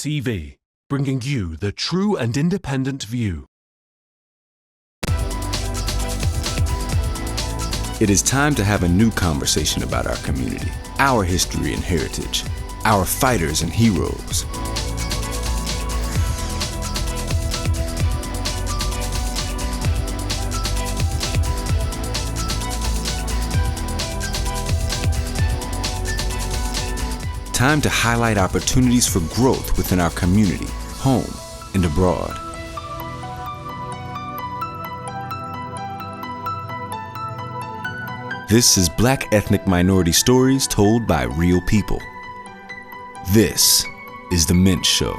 TV, bringing you the true and independent view. It is time to have a new conversation about our community, our history and heritage, our fighters and heroes. Time to highlight opportunities for growth within our community, home and abroad. This is Black Ethnic Minority Stories told by real people. This is The Mint Show.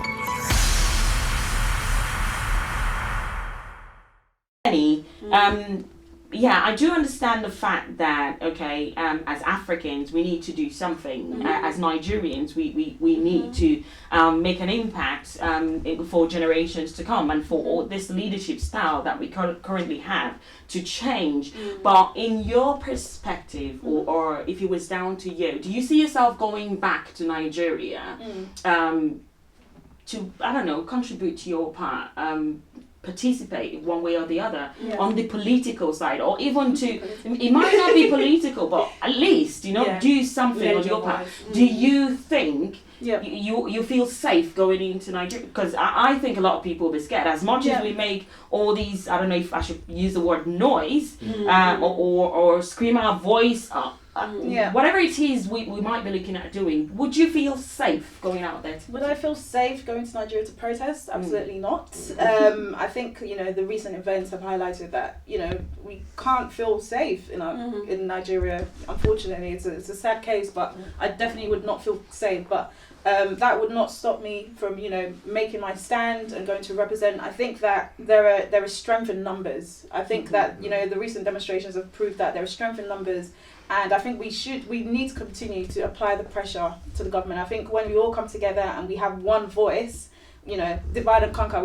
Kennie, yeah, I do understand the fact that, okay, as Africans, we need to do something. As Nigerians, we need to make an impact for generations to come and for all this leadership style that we currently have to change. But in your perspective, or if it was down to you, do you see yourself going back to Nigeria to, I don't know, contribute to your part? Participate one way or the other on the political side, or even to, it might not be political, but at least, do something on your part. Do you think you feel safe going into Nigeria? Because I think a lot of people will be scared. As much as we make all these, I don't know if I should use the word noise, or scream our voice up, whatever it is we might be looking at doing, would you feel safe going out there? Would I feel safe going to Nigeria to protest? Absolutely not. I think the recent events have highlighted that we can't feel safe in Nigeria. Unfortunately, it's a sad case, but I definitely would not feel safe. But that would not stop me from making my stand and going to represent. I think that there is strength in numbers. I think that the recent demonstrations have proved that there is strength in numbers. And I think we need to continue to apply the pressure to the government. I think when we all come together and we have one voice, divide and conquer.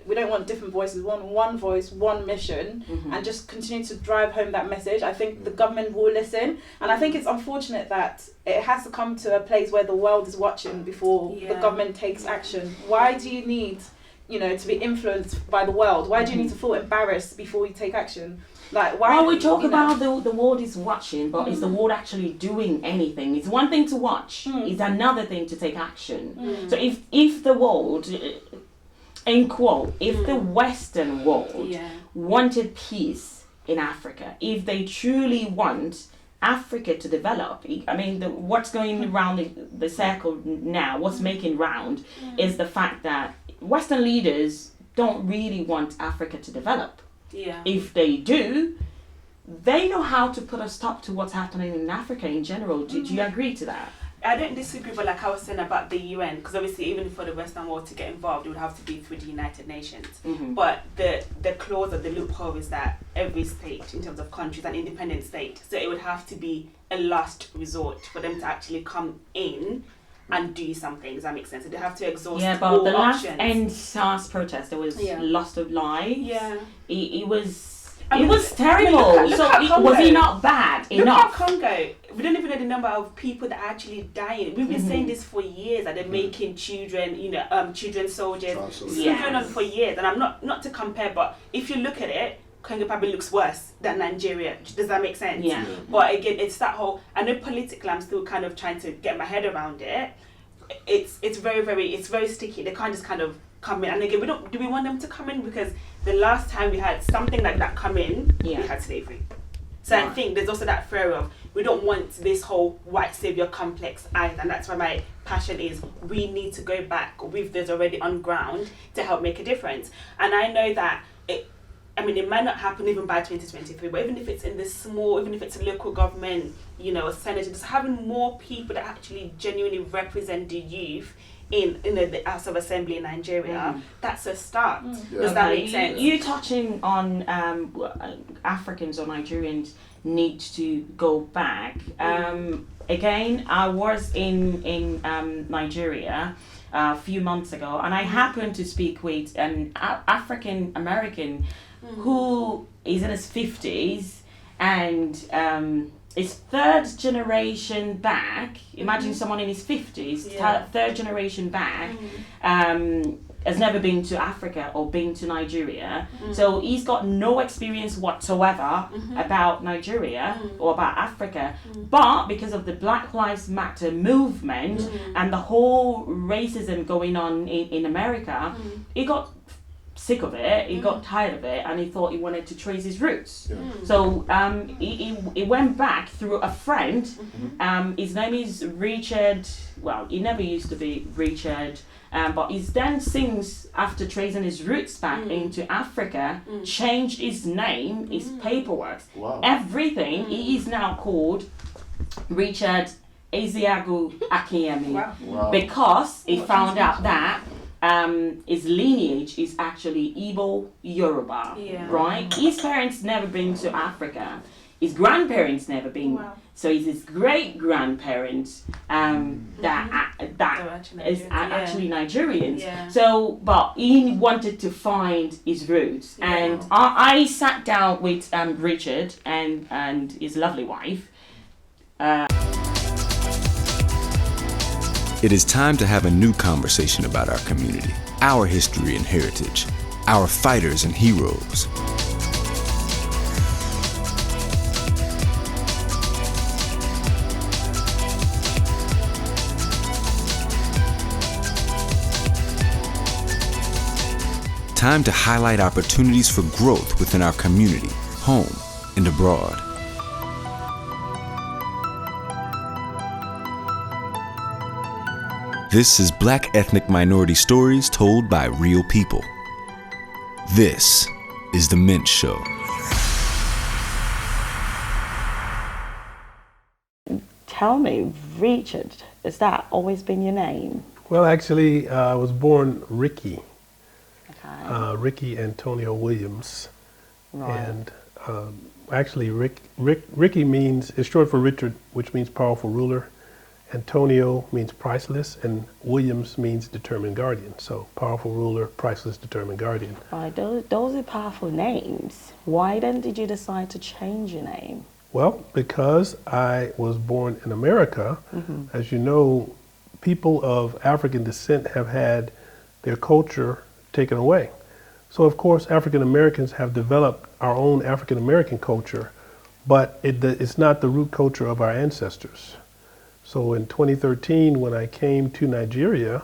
We don't want different voices. We want one voice, one mission, and just continue to drive home that message. I think the government will listen, and I think it's unfortunate that it has to come to a place where the world is watching before the government takes action. Why do you need, to be influenced by the world? Why do you need to feel embarrassed before you take action? Like, why? Well, we talk about the world is watching, but is the world actually doing anything? It's one thing to watch, it's another thing to take action. So if the world, in quote, if the Western world wanted peace in Africa, if they truly want Africa to develop, I mean, what's going around the circle now, what's making round, is the fact that Western leaders don't really want Africa to develop. If they do, they know how to put a stop to what's happening in Africa in general. Do you agree to that? I don't disagree, but like I was saying about the UN, because obviously even for the Western world to get involved, it would have to be through the United Nations. But the clause or the loophole is that every state, in terms of countries, an independent state, so it would have to be a last resort for them to actually come in and do something. Does that make sense? So they have to exhaust all the options. last ENDSARS protest, there was loss of lives. It was terrible. Was it not bad enough? Look at Congo. We don't even know the number of people that are actually dying. We've been saying this for years, that they're making children, children soldiers. It's been going on for years. And I'm not to compare, but if you look at it, Congo probably looks worse than Nigeria. Does that make sense? Yeah. But again, it's that whole, I know politically I'm still kind of trying to get my head around it. It's very sticky. They can't just kind of come in. And again, do we want them to come in? Because the last time we had something like that come in, we had slavery. So I think there's also that fear of, we don't want this whole white savior complex either. And that's why my passion is, we need to go back with this already on ground to help make a difference. And I know that it might not happen even by 2023, but even if it's in this small, even if it's a local government, a senator, just having more people that actually genuinely represent the youth in the House of Assembly in Nigeria, that's a start. Does that make sense? You touching on Africans or Nigerians need to go back. Again, I was in Nigeria a few months ago, and I happened to speak with an African American who is in his 50s, and is third generation back. Imagine someone in his 50s, third generation back, has never been to Africa or been to Nigeria. So he's got no experience whatsoever about Nigeria or about Africa. But because of the Black Lives Matter movement and the whole racism going on in America, he got sick of it, he got tired of it, and he thought he wanted to trace his roots. So he went back through a friend. His name is Richard. Well, he never used to be Richard, but he's then since, after tracing his roots back into Africa, changed his name, his paperwork, everything. He is now called Richard Ezeagu Akinyemi, because he found out that his lineage is actually Igbo Yoruba, right? His parents never been to Africa. His grandparents never been. So it's his great grandparents that is actually Nigerians. So, but he wanted to find his roots, and I sat down with Richard and his lovely wife. It is time to have a new conversation about our community, our history and heritage, our fighters and heroes. Time to highlight opportunities for growth within our community, home and abroad. This is Black Ethnic Minority Stories told by real people. This is The Mint Show. Tell me, Richard, has that always been your name? Well, actually, I was born Ricky. Okay. Ricky Antonio Williams. Right. And actually, Ricky means, is short for Richard, which means powerful ruler. Antonio means priceless, and Williams means determined guardian. So powerful ruler, priceless, determined guardian. Right, those are powerful names. Why then did you decide to change your name? Well, because I was born in America. As you know, people of African descent have had their culture taken away. So of course, African Americans have developed our own African American culture, but it's not the root culture of our ancestors. So in 2013, when I came to Nigeria,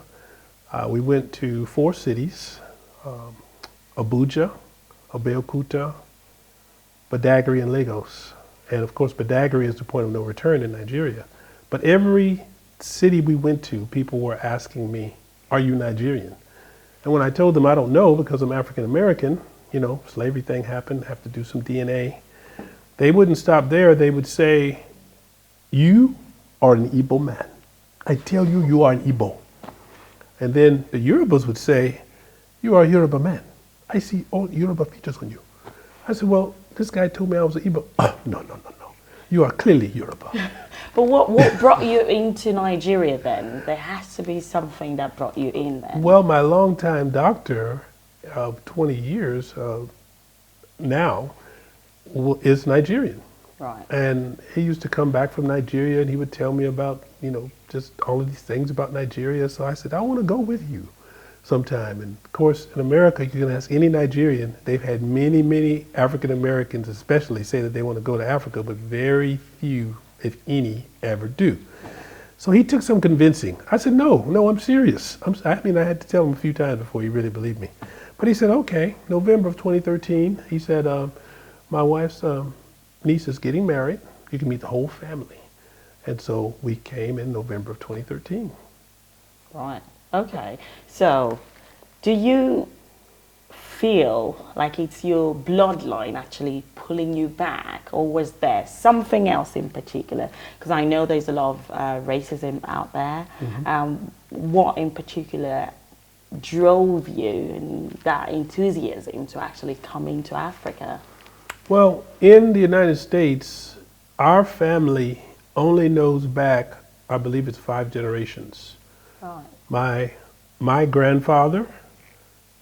we went to 4 cities, Abuja, Abeokuta, Badagry, and Lagos. And of course, Badagry is the point of no return in Nigeria. But every city we went to, people were asking me, are you Nigerian? And when I told them I don't know because I'm African American, you know, slavery thing happened, have to do some DNA. They wouldn't stop there. They would say, you are an Igbo man. I tell you, you are an Igbo. And then the Yorubas would say, you are a Yoruba man. I see all Yoruba features on you. I said, well, this guy told me I was an Igbo. No. You are clearly Yoruba. But what brought you into Nigeria then? There has to be something that brought you in then. Well, my longtime doctor of 20 years now is Nigerian. Right. And he used to come back from Nigeria and he would tell me about, you know, just all of these things about Nigeria. So I said, I want to go with you sometime. And of course, in America, you can ask any Nigerian. They've had many African Americans especially say that they want to go to Africa, but very few, if any, ever do. So he took some convincing. I said, no, I'm serious. I had to tell him a few times before he really believed me. But he said, okay, November of 2013, he said, my wife's niece is getting married. You can meet the whole family. And so we came in November of 2013. Right. Okay. So do you feel like it's your bloodline actually pulling you back, or was there something else in particular? Because I know there's a lot of racism out there. What in particular drove you and that enthusiasm to actually come into Africa? Well, in the United States, our family only knows back, I believe it's 5 generations. Right. My grandfather,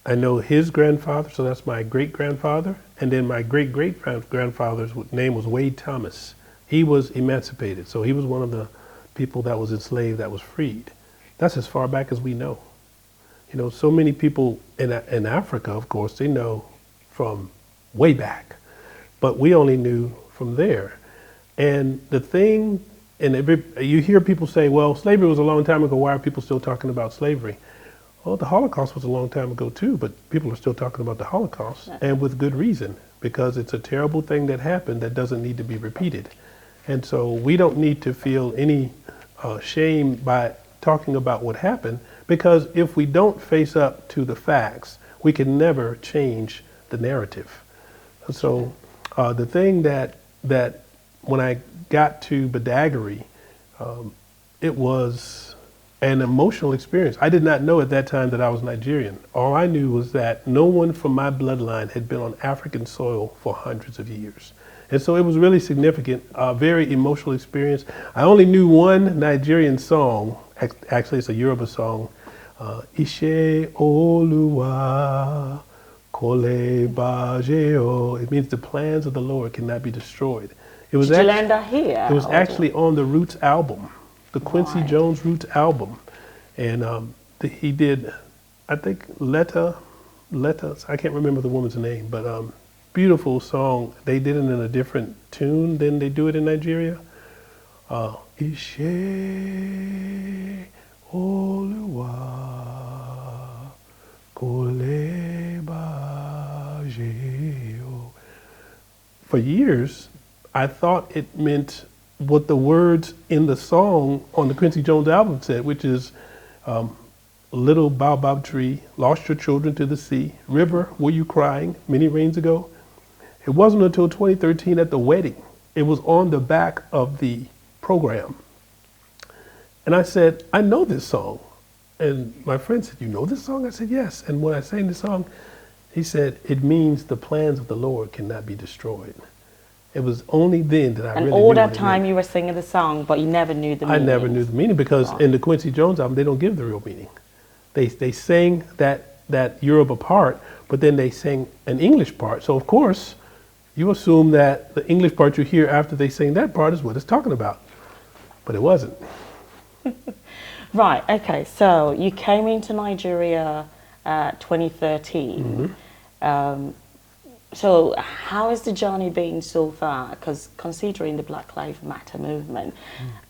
I know his grandfather, so that's my great-grandfather, and then my great-great-grandfather's name was Wade Thomas. he was emancipated. So he was one of the people that was enslaved that was freed. That's as far back as we know. You know, so many people in Africa, of course, they know from way back, but we only knew from there. And the thing, you hear people say, well, slavery was a long time ago, why are people still talking about slavery? Well, the Holocaust was a long time ago too, but people are still talking about the Holocaust, and with good reason, because it's a terrible thing that happened that doesn't need to be repeated. And so we don't need to feel any shame by talking about what happened, because if we don't face up to the facts, we can never change the narrative. And so the thing that when I got to Badagry, it was an emotional experience. I did not know at that time that I was Nigerian. All I knew was that no one from my bloodline had been on African soil for hundreds of years. And so it was really significant, a very emotional experience. I only knew one Nigerian song, actually it's a Yoruba song, Ishe Oluwa Kole Bajeo. It means the plans of the Lord cannot be destroyed. It was Did you learn that here? It was actually on the Roots album, the Quincy Right. Jones Roots album. And he did, I think, Letta, I can't remember the woman's name, but beautiful song. They did it in a different tune than they do it in Nigeria. Ishe Oluwa Kole Bajeo. For years, I thought it meant what the words in the song on the Quincy Jones album said, which is little baobab tree, lost your children to the sea. River, were you crying many rains ago? It wasn't until 2013 at the wedding. It was on the back of the program. And I said, I know this song. And my friend said, you know this song? I said, yes. And when I sang the song, he said, it means the plans of the Lord cannot be destroyed. It was only then that I really knew. And all that what it time meant. you were singing the song, but you never knew the I meaning. never knew the meaning, because in the Quincy Jones album, they don't give the real meaning. They sang that Yoruba part, but then they sang an English part. So of course, you assume that the English part you hear after they sing that part is what it's talking about. But it wasn't. Right, okay, so you came into Nigeria 2013. Mm-hmm. So how has the journey been so far? Because considering the Black Lives Matter movement,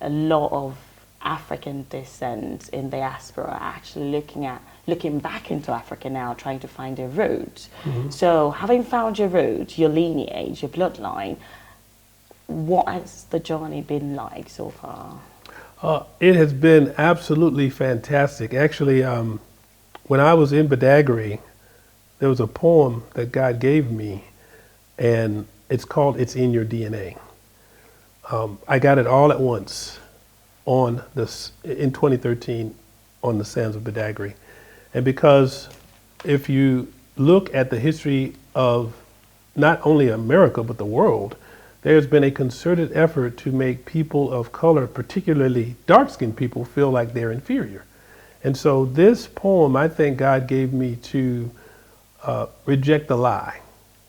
a lot of African descent in the diaspora are actually looking back into Africa now, trying to find their roots. Mm-hmm. So having found your roots, your lineage, your bloodline, what has the journey been like so far? It has been absolutely fantastic. Actually, when I was in Badagry, there was a poem that God gave me, and it's called It's in Your DNA. I got it all at once in 2013 on the sands of Badagry. And because if you look at the history of not only America, but the world, there's been a concerted effort to make people of color, particularly dark-skinned people, feel like they're inferior. And so this poem, I think God gave me to reject the lie.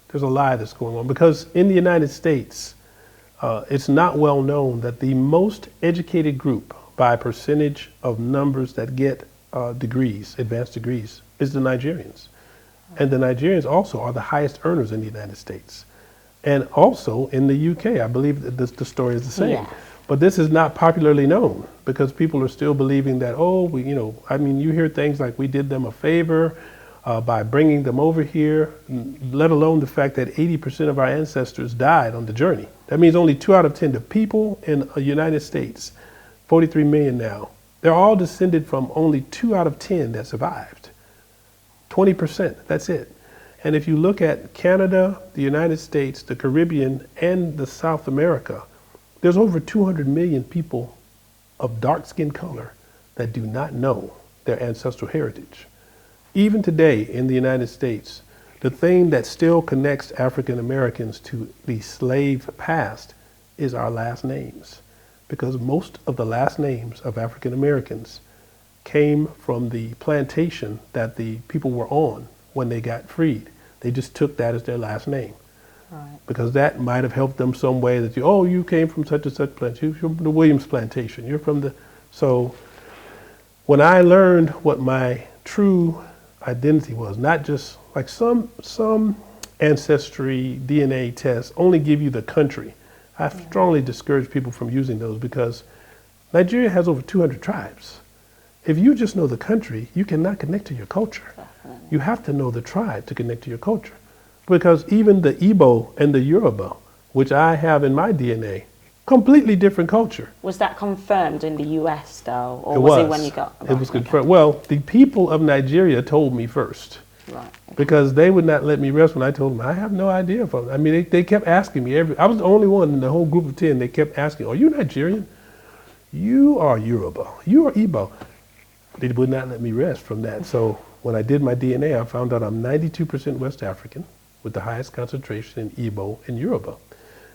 There's a lie that's going on, because in the United States, it's not well known that the most educated group by percentage of numbers that get degrees, advanced degrees, is the Nigerians. And the Nigerians also are the highest earners in the United States. And also in the UK, I believe that the story is the same. Yeah. But this is not popularly known, because people are still believing that, you hear things like we did them a favor by bringing them over here, let alone the fact that 80% of our ancestors died on the journey. That means only 2 out of 10, the people in the United States, 43 million now, they're all descended from only 2 out of 10 that survived. 20%, that's it. And if you look at Canada, the United States, the Caribbean, and the South America, there's over 200 million people of dark skin color that do not know their ancestral heritage. Even today in the United States, the thing that still connects African Americans to the slave past is our last names, because most of the last names of African Americans came from the plantation that the people were on when they got freed. They just took that as their last name. because that might have helped them some way. That you came from such and such plantation, you're from the Williams plantation, you're from the. So when I learned what my true identity was, not just like some ancestry DNA tests only give you the country. I strongly discourage people from using those because Nigeria has over 200 tribes. If you just know the country, you cannot connect to your culture. You have to know the tribe to connect to your culture. Because even the Igbo and the Yoruba, which I have in my DNA, completely different culture. Was that confirmed in the US though? Or was it when you got? It was confirmed. Well, the people of Nigeria told me first. Right. Because they would not let me rest when I told them, I have no idea. I mean, they kept asking me. I was the only one in the whole group of 10. They kept asking, are you Nigerian? You are Yoruba. You are Igbo. They would not let me rest from that. So when I did my DNA, I found out I'm 92% West African with the highest concentration in Igbo and Yoruba.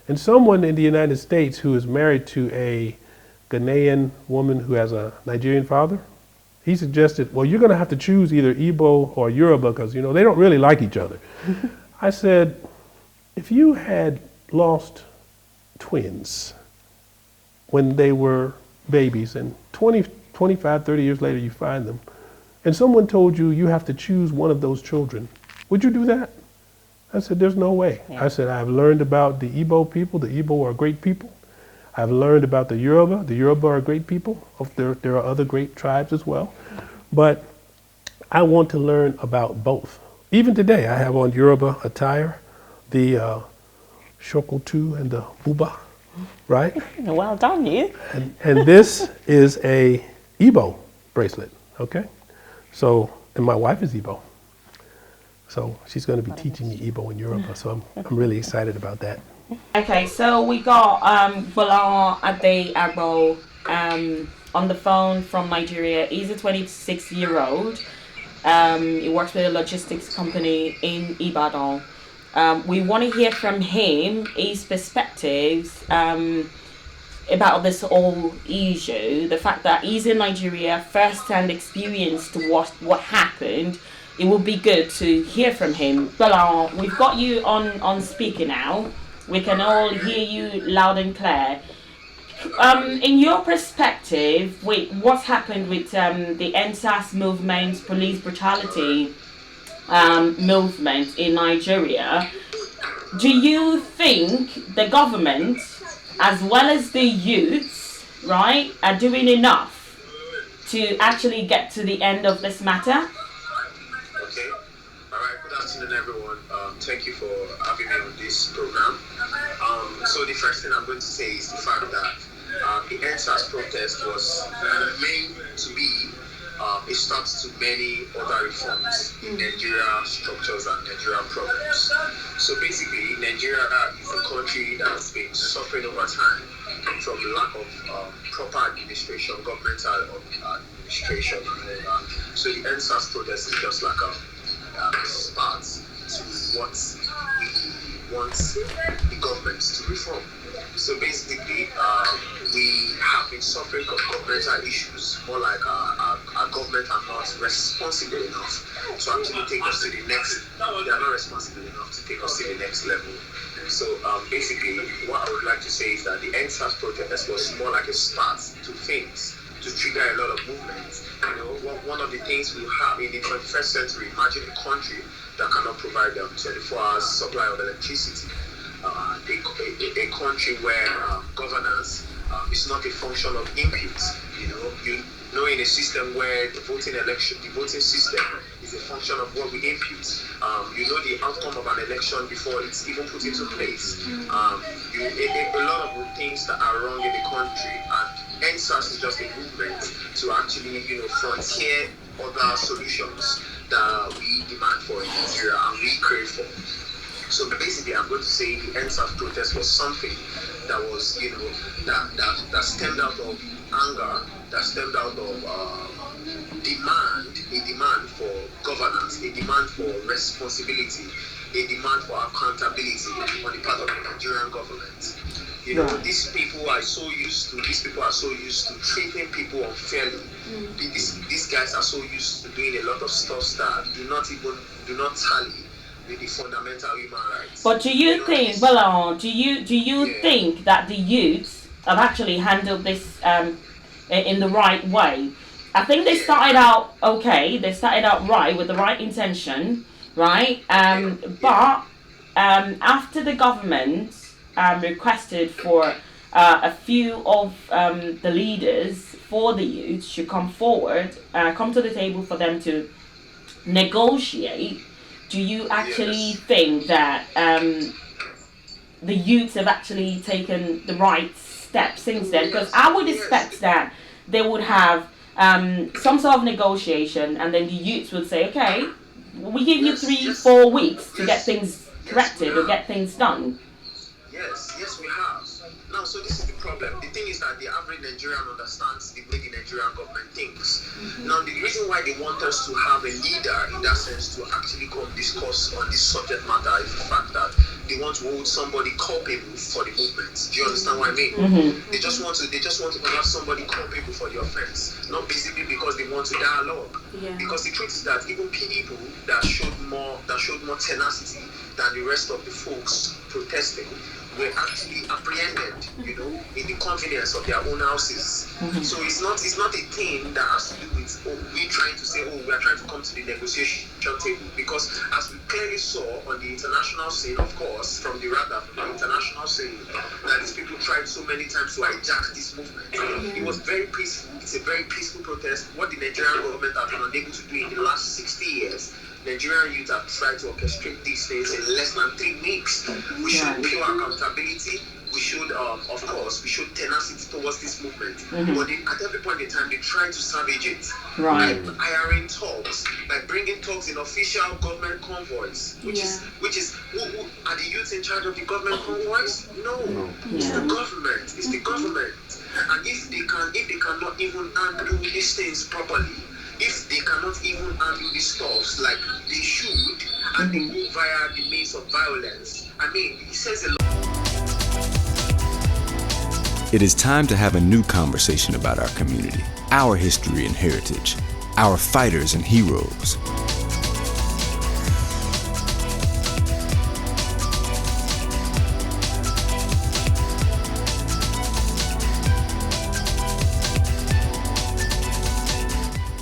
And someone in the United States who is married to a Ghanaian woman who has a Nigerian father, he suggested, well, you're going to have to choose either Igbo or Yoruba because, they don't really like each other. I said, if you had lost twins when they were babies and 20, 25, 30 years later you find them, and someone told you you have to choose one of those children, would you do that? I said, there's no way. Yeah. I said, I've learned about the Igbo people. The Igbo are great people. I've learned about the Yoruba. The Yoruba are great people. There are other great tribes as well. But I want to learn about both. Even today, I have on Yoruba attire, the shokotu and the buba, right? Well done, you. And this is a Igbo bracelet, okay? So, and my wife is Igbo. So she's going to be teaching me Igbo and Yoruba. So I'm really excited about that. Okay, so we got Bola Adeagbo on the phone from Nigeria. He's a 26-year-old. He works with a logistics company in Ibadan. We want to hear from him, his perspectives about this whole issue, the fact that he's in Nigeria, first-hand experience to what happened. It would be good to hear from him. Bola, we've got you on speaker now. We can all hear you loud and clear. In your perspective, what's happened with the ENDSARS movement, police brutality movement in Nigeria, do you think the government, as well as the youths, right, are doing enough to actually get to the end of this matter? Okay. All right. Good afternoon, everyone. Thank you for having me on this program. So the first thing I'm going to say is the fact that the ENDSARS protest was meant to be a start to many other reforms in Nigeria structures and Nigerian problems. So basically, Nigeria is a country that has been suffering over time from lack of proper administration, governmental administration, and all that. So the ENDSARS protest is just like a start to what we want the government to reform. So basically, we have been suffering from governmental issues, more like our government are not responsible enough to actually take us to the next. They are not responsible enough to take us to the next level. So basically, what I would like to say is that the ENDSARS protest was more like a start to things, to trigger a lot of movements. One of the things we have in the 21st century, imagine a country that cannot provide them 24 hours supply of electricity. A country where governance is not a function of inputs. In a system where the voting system is a function of what we input. The outcome of an election before it's even put into place. A lot of things that are wrong in the country, and ENDSARS is just a movement to actually, frontier other solutions that we demand for in Nigeria and we crave for. So basically, I'm going to say the ENDSARS protest was something that was, that stemmed out of anger, that stemmed out of a demand for governance, a demand for responsibility, a demand for accountability on the part of the Nigerian government. These people are so used to treating people unfairly. These guys are so used to doing a lot of stuff that do not tally with the fundamental human rights. But do you think, well, do you think that the youths have actually handled this in the right way? I think they started out okay. They started out right with the right intention, right? But after the government requested for a few of the leaders for the youth to come forward, come to the table for them to negotiate, do you actually think that the youths have actually taken the right steps since then? Because I would expect that they would have some sort of negotiation, and then the youths would say, okay, we give you 3-4 weeks to get things corrected or get things done. Yes, we have. Now, so this is the problem. The thing is that the average Nigerian understands the way the Nigerian government thinks. Now, the reason why they want us to have a leader in that sense to actually come discuss on this subject matter is the fact that they want to hold somebody culpable for the movement. Do you understand what I mean? They just want to have somebody culpable for the offense, not basically because they want to dialogue. Because the truth is that even people that showed more tenacity than the rest of the folks protesting were actually apprehended, in the convenience of their own houses. So it's not a thing that has to do with we trying to say, we are trying to come to the negotiation table. Because as we clearly saw on the international scene, of course, from the international scene, that these people tried so many times to hijack this movement. It was very peaceful. It's a very peaceful protest. What the Nigerian government have been unable to do in the last 60 years, Nigerian youth have tried to orchestrate these things in less than 3 weeks. We showed pure accountability. We showed, of course, we showed tenacity towards this movement. But at every point in time, they tried to savage it. By hiring thugs, by bringing thugs in official government convoys, which is who are the youths in charge of the government convoys? No. It's the government. It's the government. And if they cannot even handle these things properly, if they cannot even handle these stuffs like they should, and they go via the means of violence, I mean, it says a lot. It is time to have a new conversation about our community, our history and heritage, our fighters and heroes.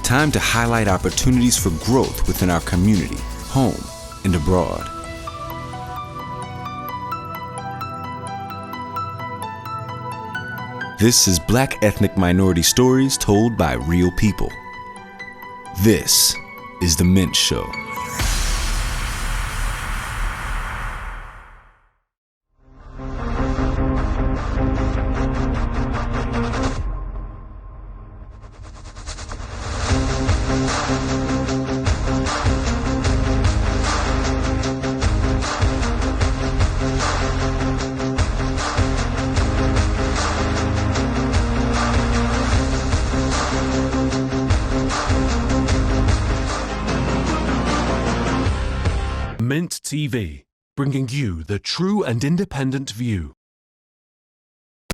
Time to highlight opportunities for growth within our community, home and abroad. This is Black ethnic minority stories told by real people. This is The Mint Show. Mint TV, bringing you the true and independent view.